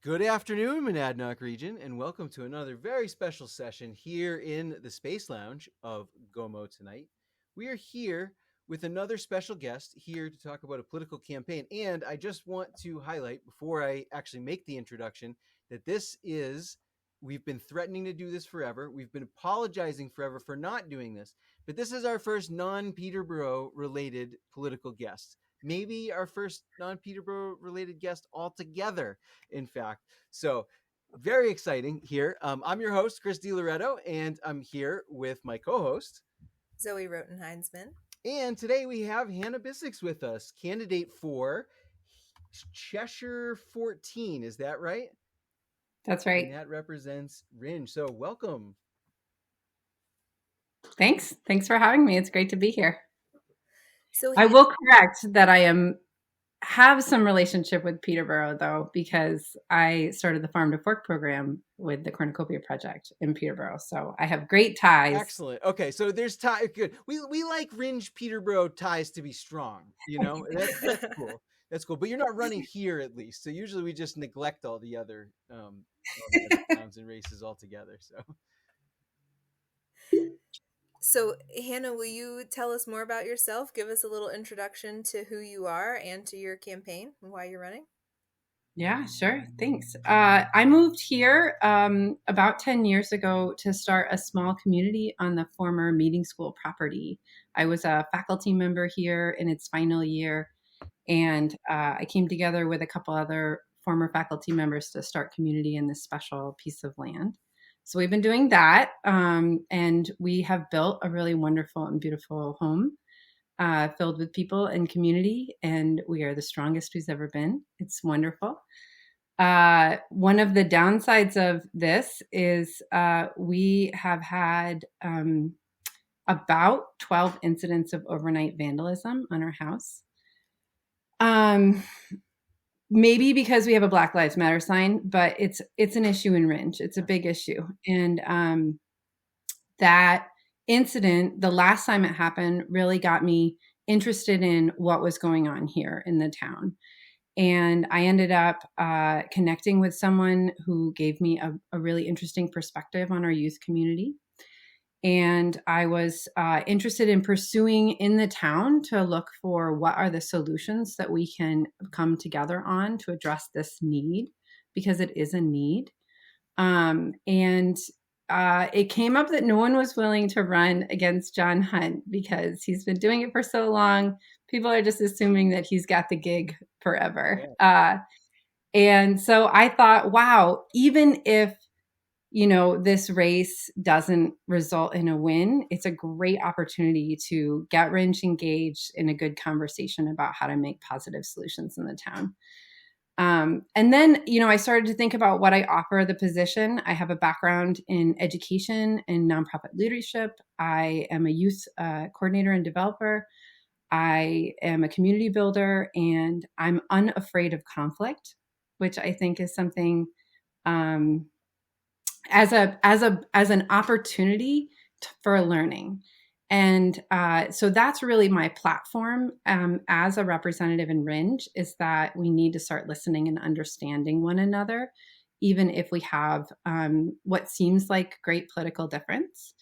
Good afternoon, Monadnock region, and welcome to another very special session here in the Space Lounge of GoMo tonight. We are here with another special guest here to talk about a political campaign. And I just want to highlight before I actually make the introduction that we've been threatening to do this forever. We've been apologizing forever for not doing this, but this is our first non-Peterborough related political guest. Maybe our first non-Peterborough related guest altogether, in fact. So very exciting here. I'm your host, Chris DiLoretto, and I'm here with my co-host, Zoe Rotenheinsman. and today we have Hannah Bissex with us, candidate for Cheshire 14. Is that right? That's And right. that represents Rindge. So welcome. Thanks. Thanks for having me. It's great to be here. So I will correct that I have some relationship with Peterborough though, because I started the Farm to Fork program with the Cornucopia Project in Peterborough. So I have great ties. Excellent. Okay, so there's ties. Good. We like Rindge Peterborough ties to be strong. You know, that's cool. That's cool. But you're not running here at least. So usually we just neglect all the other towns and races altogether. So Hannah, will you tell us more about yourself? Give us a little introduction to who you are and to your campaign and why you're running. Yeah, sure. Thanks. I moved here about 10 years ago to start a small community on the former meeting school property. I was a faculty member here in its final year, and I came together with a couple other former faculty members to start community in this special piece of land. So we've been doing that, and we have built a really wonderful and beautiful home filled with people and community, and we are the strongest we've ever been. It's wonderful. One of the downsides of this is we have had about 12 incidents of overnight vandalism on our house. Maybe because we have a Black Lives Matter sign, but it's an issue in Rindge. It's a big issue, and that incident, the last time it happened, really got me interested in what was going on here in the town. And I ended up connecting with someone who gave me a really interesting perspective on our youth community. And I was interested in pursuing in the town to look for what are the solutions that we can come together on to address this need, because it is a need. And it came up that no one was willing to run against John Hunt because he's been doing it for so long. People are just assuming that he's got the gig forever. Yeah. And so I thought, wow, even if this race doesn't result in a win, it's a great opportunity to get Rindge engaged in a good conversation about how to make positive solutions in the town. And then, I started to think about what I offer the position. I have a background in education and nonprofit leadership. I am a youth coordinator and developer. I am a community builder, and I'm unafraid of conflict, which I think is something as an opportunity for learning. And so that's really my platform as a representative in Rindge, is that we need to start listening and understanding one another, even if we have what seems like great political difference.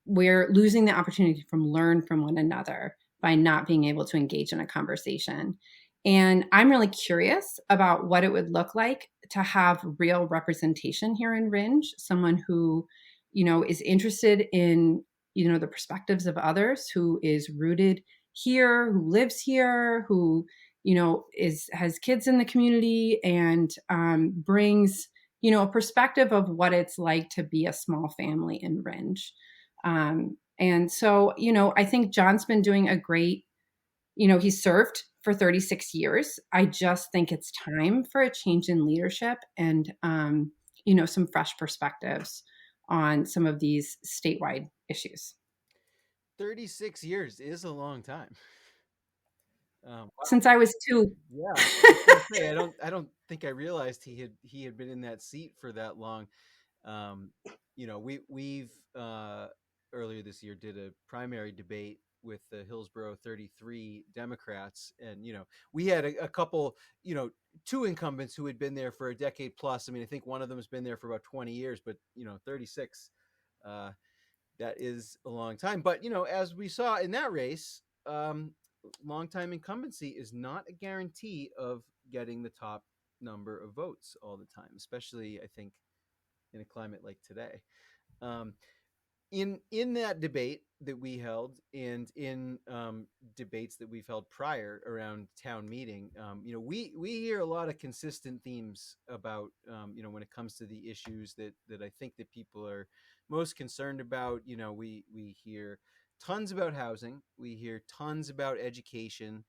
We're losing the opportunity to learn from one another by not being able to engage in a conversation. And I'm really curious about what it would look like to have real representation here in Rindge, someone who, is interested in, the perspectives of others, who is rooted here, who lives here, who, has kids in the community, and brings, a perspective of what it's like to be a small family in Rindge. And so, I think John's been doing a great, he served for 36 years. I just think it's time for a change in leadership and, some fresh perspectives on some of these statewide issues. 36 years is a long time. Wow. Since I was 2. Yeah, say, I don't think I realized he had been in that seat for that long. We've earlier this year did a primary debate with the Hillsborough 33 Democrats, and we had a couple, two incumbents who had been there for a decade plus. I mean, I think one of them has been there for about 20 years, but 36, that is a long time. But as we saw in that race, long-time incumbency is not a guarantee of getting the top number of votes all the time, especially I think in a climate like today. Um, in that debate that we held, and in debates that we've held prior around town meeting, we hear a lot of consistent themes about when it comes to the issues that I think that people are most concerned about. We hear tons about housing, we hear tons about education,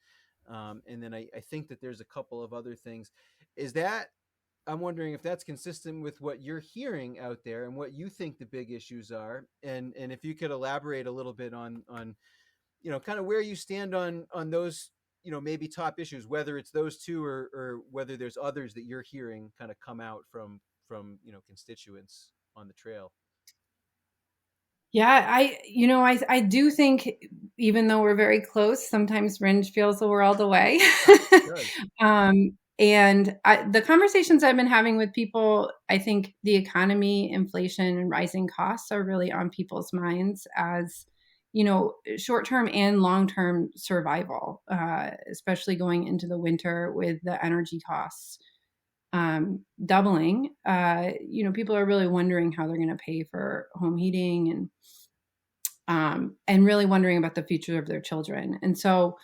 and then I think that there's a couple of other things. Is that I'm wondering if that's consistent with what you're hearing out there and what you think the big issues are, and if you could elaborate a little bit on kind of where you stand on those maybe top issues, whether it's those two or whether there's others that you're hearing kind of come out from constituents on the trail. Yeah, I do think, even though we're very close, sometimes Rindge feels the world away. And the conversations I've been having with people, I think the economy, inflation, and rising costs are really on people's minds as, short-term and long-term survival, especially going into the winter with the energy costs doubling. People are really wondering how they're going to pay for home heating and really wondering about the future of their children. And so,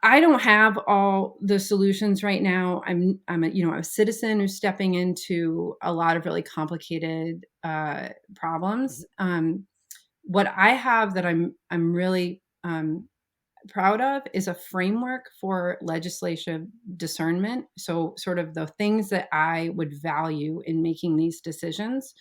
I don't have all the solutions right now. I'm a citizen who's stepping into a lot of really complicated problems. What I have that I'm really proud of is a framework for legislative discernment. So sort of the things that I would value in making these decisions.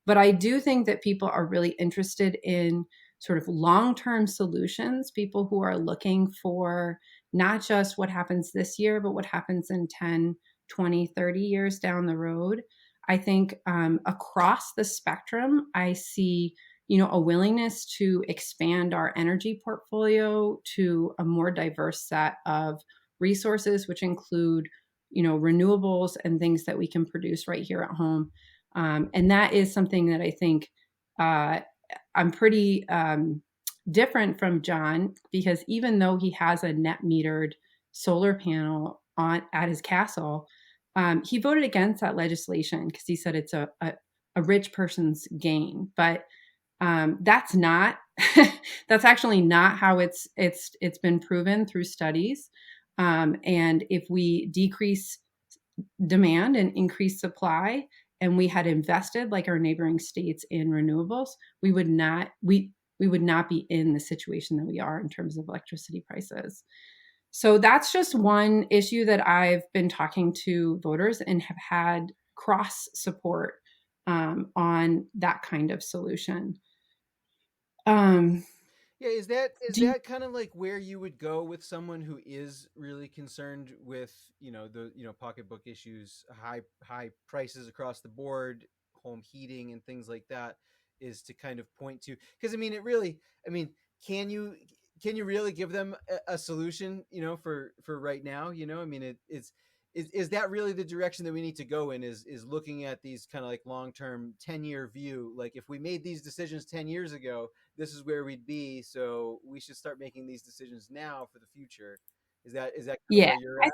But I do think that people are really interested in sort of long-term solutions, people who are looking for not just what happens this year, but what happens in 10, 20, 30 years down the road. I think across the spectrum, I see a willingness to expand our energy portfolio to a more diverse set of resources, which include, renewables and things that we can produce right here at home. And that is something that I think I'm pretty different from John, because even though he has a net metered solar panel at his castle, he voted against that legislation because he said it's a rich person's gain. But that's not that's actually not how it's been proven through studies. And if we decrease demand and increase supply, and we had invested like our neighboring states in renewables, we would not be in the situation that we are in terms of electricity prices. So that's just one issue that I've been talking to voters and have had cross support on that kind of solution. Yeah, is that kind of like where you would go with someone who is really concerned with the pocketbook issues, high prices across the board, home heating and things like that, is to kind of point to, because can you really give them a solution for right now? Is that really the direction that we need to go in, is looking at these kind of like long-term 10-year view? Like, if we made these decisions 10 years ago, this is where we'd be. So we should start making these decisions now for the future. Is that kind of where you're at?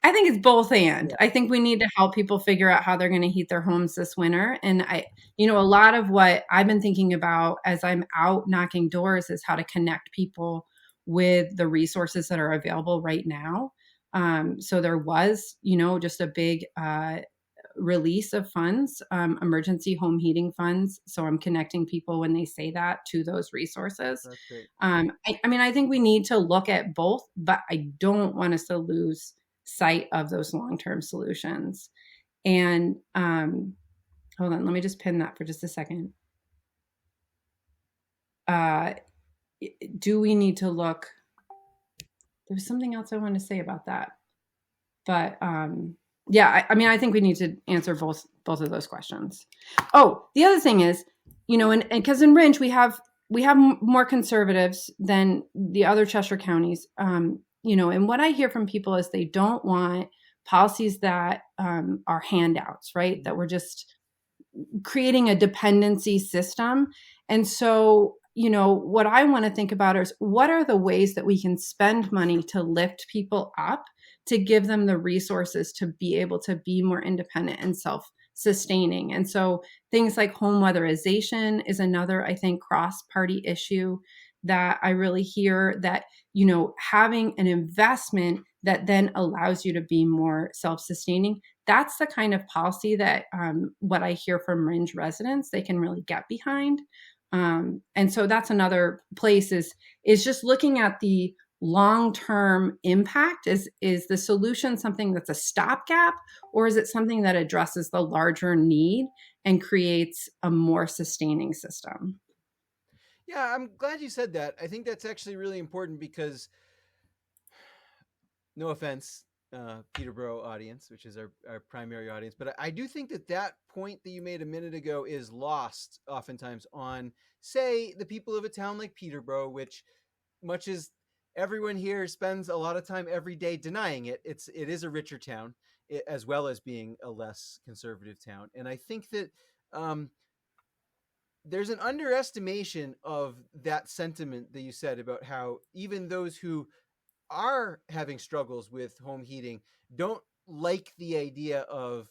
I think it's both and. Yeah. I think we need to help people figure out how they're going to heat their homes this winter. And a lot of what I've been thinking about as I'm out knocking doors is how to connect people with the resources that are available right now. So there was, just a big release of funds, emergency home heating funds. So I'm connecting people when they say that to those resources. That's great. I think we need to look at both, but I don't want us to lose sight of those long-term solutions. And hold on, let me just pin that for just a second. Do we need to look? There was something else I wanted to say about that, but I think we need to answer both of those questions. Oh, the other thing is, and because in Rindge we have we have more conservatives than the other Cheshire counties, and what I hear from people is they don't want policies that are handouts, right? That we're just creating a dependency system. And so, what I want to think about is what are the ways that we can spend money to lift people up, to give them the resources to be able to be more independent and self-sustaining. And so things like home weatherization is another, I think, cross-party issue that I really hear, that, having an investment that then allows you to be more self-sustaining. That's the kind of policy that what I hear from Rindge residents, they can really get behind. And so that's another place is just looking at the long-term impact. Is the solution something that's a stopgap, or is it something that addresses the larger need and creates a more sustaining system? Yeah, I'm glad you said that. I think that's actually really important because, no offense, Peterborough audience, which is our primary audience, but I do think that point that you made a minute ago is lost oftentimes on, say, the people of a town like Peterborough, which, much as everyone here spends a lot of time every day denying it, it is a richer town, as well as being a less conservative town. And I think that there's an underestimation of that sentiment that you said about how even those who are having struggles with home heating don't like the idea of,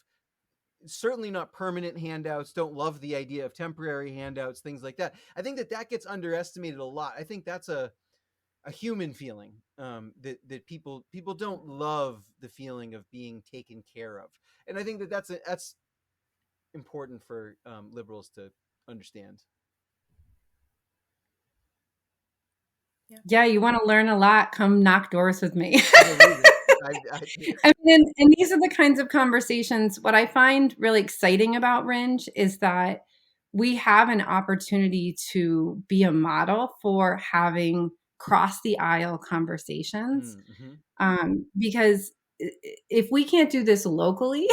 certainly not permanent handouts, don't love the idea of temporary handouts, things like that. I think that gets underestimated a lot. I think that's a human feeling, that people don't love the feeling of being taken care of. And I think that's important for liberals to understand. Yeah, you want to learn a lot, come knock doors with me. I mean, and these are the kinds of conversations. What I find really exciting about Rindge is that we have an opportunity to be a model for having cross the aisle conversations. Because if we can't do this locally,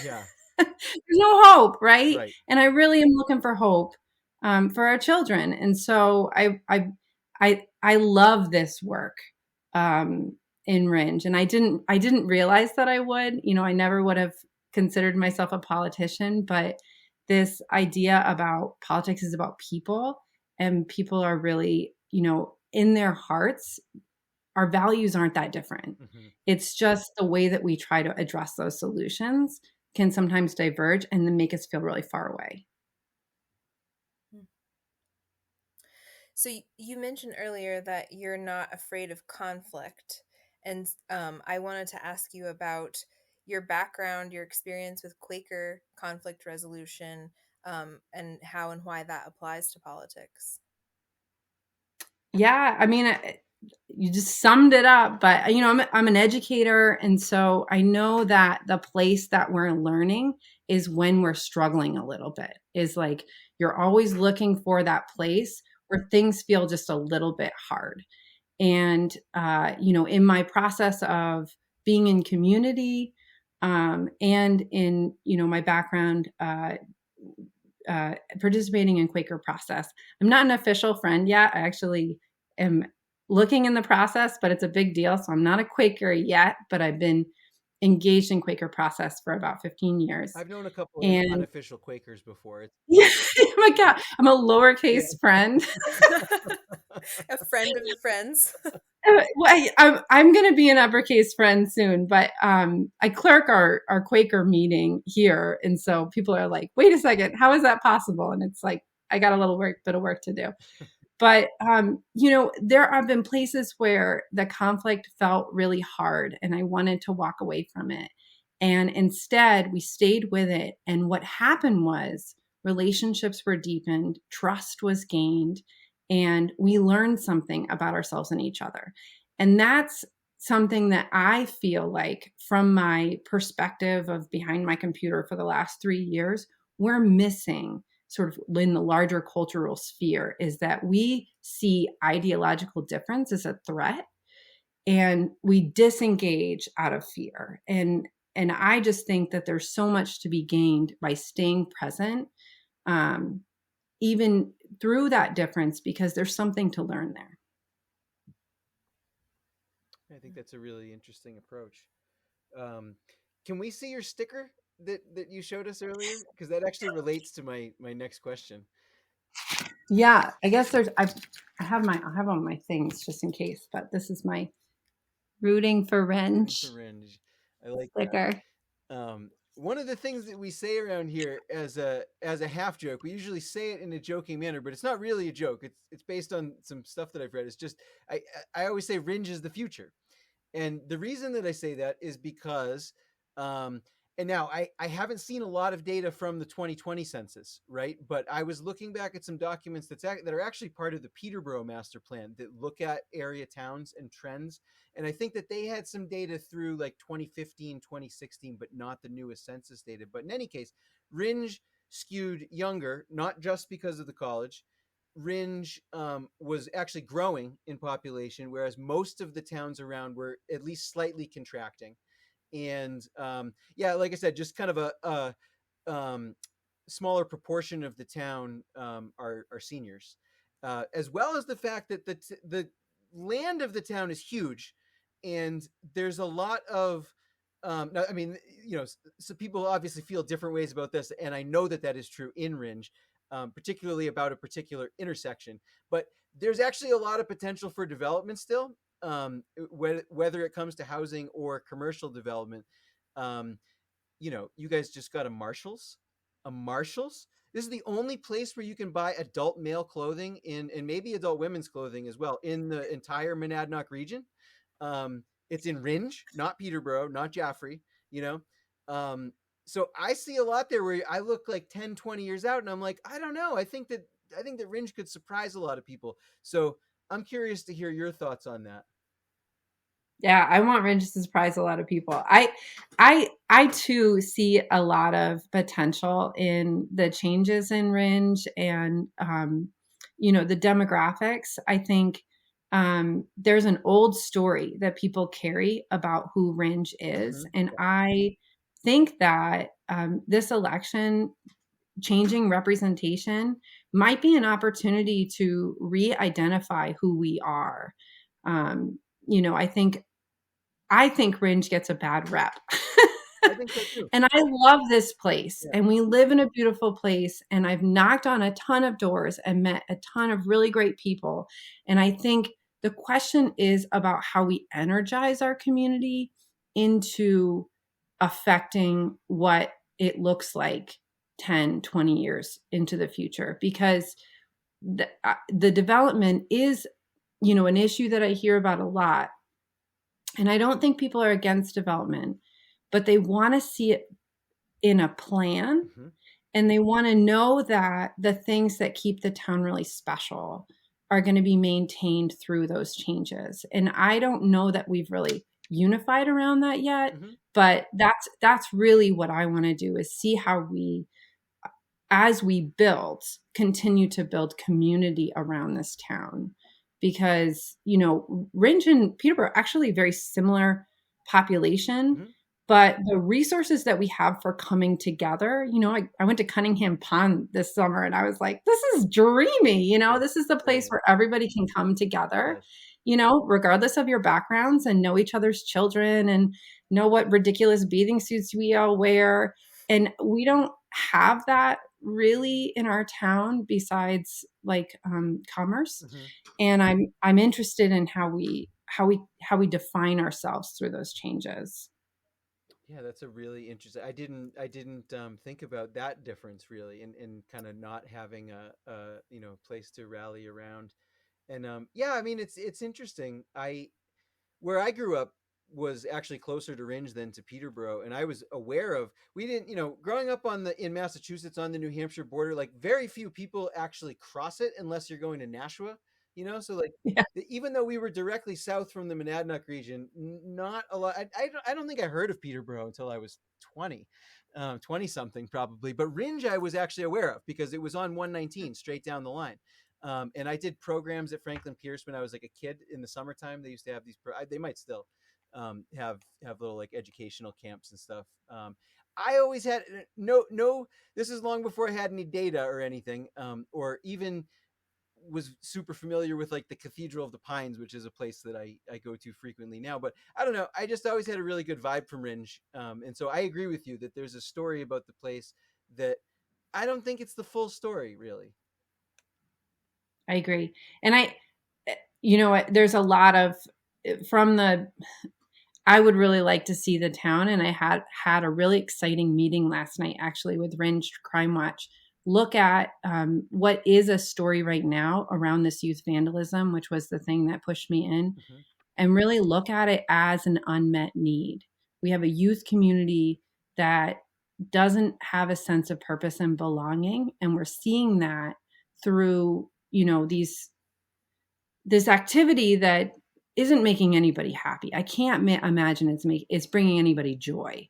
yeah, there's no hope, right? right. And I really am looking for hope for our children. And so I love this work in Rindge, and I didn't realize that I would. I never would have considered myself a politician, but this idea about politics is about people, and people are really, in their hearts, our values aren't that different. It's just the way that we try to address those solutions can sometimes diverge and then make us feel really far away. So you mentioned earlier that you're not afraid of conflict. And I wanted to ask you about your background, your experience with Quaker conflict resolution, and how and why that applies to politics. Yeah, I mean, you just summed it up. But I'm an educator, and so I know that the place that we're learning is when we're struggling a little bit. Is like you're always looking for that place where things feel just a little bit hard. And in my process of being in community, and in my background, participating in Quaker process. I'm not an official friend yet. I actually am looking in the process, but it's a big deal. So I'm not a Quaker yet, but I've been engaged in Quaker process for about 15 years. I've known a couple of unofficial Quakers before. Oh my God, I'm a lowercase friend. A friend of the friends. Well, I'm going to be an uppercase friend soon, but I clerk our Quaker meeting here. And so people are like, wait a second, how is that possible? And it's like, I got a little bit of work to do. But, there have been places where the conflict felt really hard and I wanted to walk away from it. And instead, we stayed with it. And what happened was relationships were deepened, trust was gained, and we learned something about ourselves and each other. And that's something that I feel like, from my perspective of behind my computer for the last 3 years, we're missing sort of in the larger cultural sphere, is that we see ideological difference as a threat and we disengage out of fear. And I just think that there's so much to be gained by staying present, even through that difference because there's something to learn there. I think that's a really interesting approach. Um, can we see your sticker that you showed us earlier? Because that actually relates to my next question. Yeah, I guess there's I have on my things just in case, but this is my rooting for Rindge Rindge. I like sticker. that. One of the things that we say around here as a half joke, we usually say it in a joking manner, but it's not really a joke. It's based on some stuff that I've read. It's just I always say Rindge is the future. And the reason that I say that is because, and now I haven't seen a lot of data from the 2020 census, right? But I was looking back at some documents that are actually part of the Peterborough master plan that look at area towns and trends. And I think that they had some data through like 2015, 2016, but not the newest census data. But in any case, Rindge skewed younger, not just because of the college. Rindge was actually growing in population, whereas most of the towns around were at least slightly contracting. And yeah, like I said, just kind of a smaller proportion of the town are seniors, as well as the fact that the land of the town is huge, and there's a lot of I mean, so people obviously feel different ways about this, and I know that is true in Rindge, particularly about a particular intersection. But there's actually a lot of potential for development still, whether it comes to housing or commercial development. Um, you guys just got a Marshalls. A Marshalls. This is the only place where you can buy adult male clothing and maybe adult women's clothing as well in the entire Monadnock region. It's in Rindge, not Peterborough, not Jaffrey, you know. So I see a lot there where I look like 10, 20 years out and I'm like, I don't know. I think that Rindge could surprise a lot of people. So I'm curious to hear your thoughts on that. Yeah, I want Rindge to surprise a lot of people. I too see a lot of potential in the changes in Rindge and the demographics. I think there's an old story that people carry about who Rindge is, and I think that this election changing representation might be an opportunity to re-identify who we are. I think Rindge gets a bad rep. I think so too. And I love this place. Yeah. And we live in a beautiful place. And I've knocked on a ton of doors and met a ton of really great people. And I think the question is about how we energize our community into affecting what it looks like 10, 20 years into the future. Because the development is, an issue that I hear about a lot. And I don't think people are against development, but they want to see it in a plan. Mm-hmm. And they want to know that the things that keep the town really special are going to be maintained through those changes. And I don't know that we've really unified around that yet, mm-hmm. but that's really what I want to do, is see how we, as we build, continue to build community around this town. Because, Rindge and Peterborough are actually a very similar population, mm-hmm. but the resources that we have for coming together, I went to Cunningham Pond this summer and I was like, this is dreamy. This is the place where everybody can come together, regardless of your backgrounds, and know each other's children and know what ridiculous bathing suits we all wear. And we don't have that really in our town besides commerce. Mm-hmm. And I'm interested in how we define ourselves through those changes. Yeah, that's a really interesting. I didn't think about that difference really, in kind of not having a place to rally around. And yeah, I mean it's interesting. Where I grew up was actually closer to Rindge than to Peterborough, and I was aware of, we didn't, growing up in Massachusetts on the New Hampshire border, like very few people actually cross it unless you're going to Nashua, so like even though we were directly south from the Monadnock region, not a lot. I don't think I heard of Peterborough until I was 20 something probably, but Rindge I was actually aware of because it was on 119 straight down the line. And I did programs at Franklin Pierce when I was like a kid in the summertime. They used to have these, they might still have little like educational camps and stuff. I always had no, this is long before I had any data or anything, or even was super familiar with like the Cathedral of the Pines, which is a place that I go to frequently now. But I don't know. I just always had a really good vibe from Rindge. And so I agree with you that there's a story about the place that I don't think it's the full story, really. I agree. And there's a lot of from the I would really like to see the town, and I had a really exciting meeting last night actually with Rindge Crime Watch. Look at what is a story right now around this youth vandalism, which was the thing that pushed me in, Mm-hmm. and really look at it as an unmet need. We have a youth community that doesn't have a sense of purpose and belonging, and we're seeing that through this activity that isn't making anybody happy. I can't imagine it's bringing anybody joy.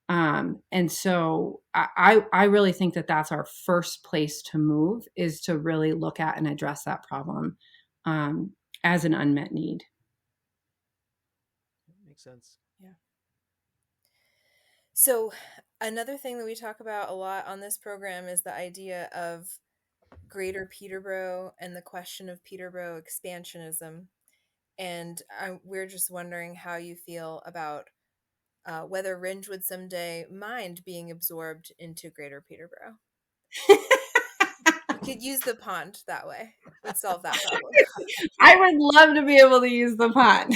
And so I really think that that's our first place to move, is to really look at and address that problem as an unmet need. Makes sense. Yeah. So another thing that we talk about a lot on this program is the idea of Greater Peterborough and the question of Peterborough expansionism. And we're just wondering how you feel about whether Rindge would someday mind being absorbed into Greater Peterborough. You could use the pond that way. Would solve that problem. I would love to be able to use the pond.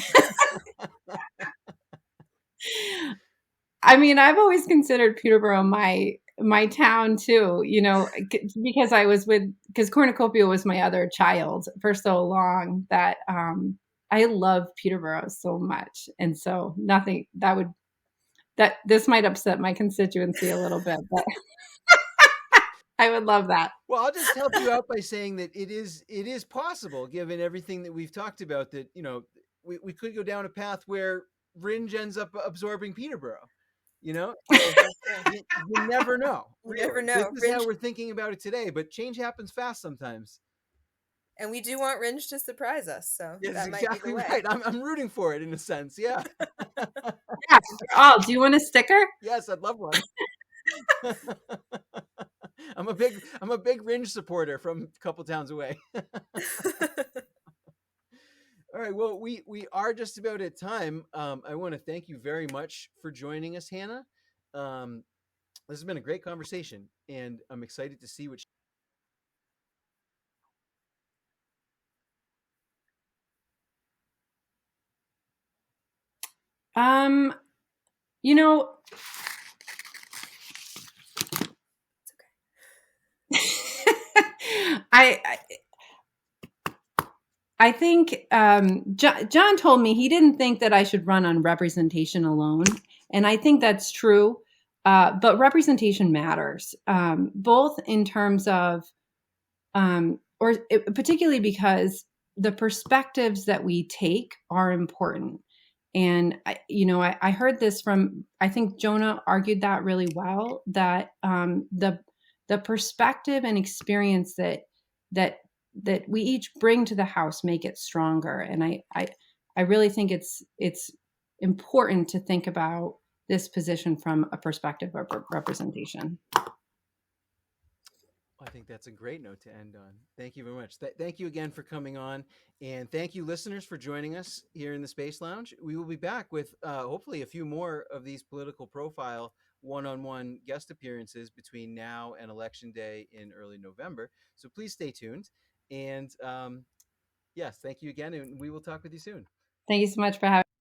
I mean, I've always considered Peterborough my town too, because Cornucopia was my other child for so long, that I love Peterborough so much. And so this might upset my constituency a little bit, but I would love that. Well, I'll just help you out by saying that it is possible, given everything that we've talked about, that we could go down a path where Rindge ends up absorbing Peterborough. You never know. You never know. This is how we're thinking about it today, but change happens fast sometimes. And we do want Rindge to surprise us, so yes, that might exactly be the way. Right. I'm rooting for it in a sense. Yeah. Yeah. Oh, do you want a sticker? Yes, I'd love one. I'm a big Rindge supporter from a couple towns away. All right. Well, we are just about at time. I want to thank you very much for joining us, Hannah. This has been a great conversation, and I'm excited to see what. You know, I think John told me he didn't think that I should run on representation alone, and I think that's true. But representation matters, both in terms of, particularly because the perspectives that we take are important. And I heard this from, I think Jonah argued that really well, that the perspective and experience that we each bring to the house make it stronger. And I really think it's important to think about this position from a perspective of representation. I think that's a great note to end on. Thank you very much. Thank you again for coming on, and thank you, listeners, for joining us here in the Space Lounge. We will be back with hopefully a few more of these political profile one-on-one guest appearances between now and Election Day in early November. So please stay tuned. And yes, thank you again, and we will talk with you soon. Thank you so much for having me.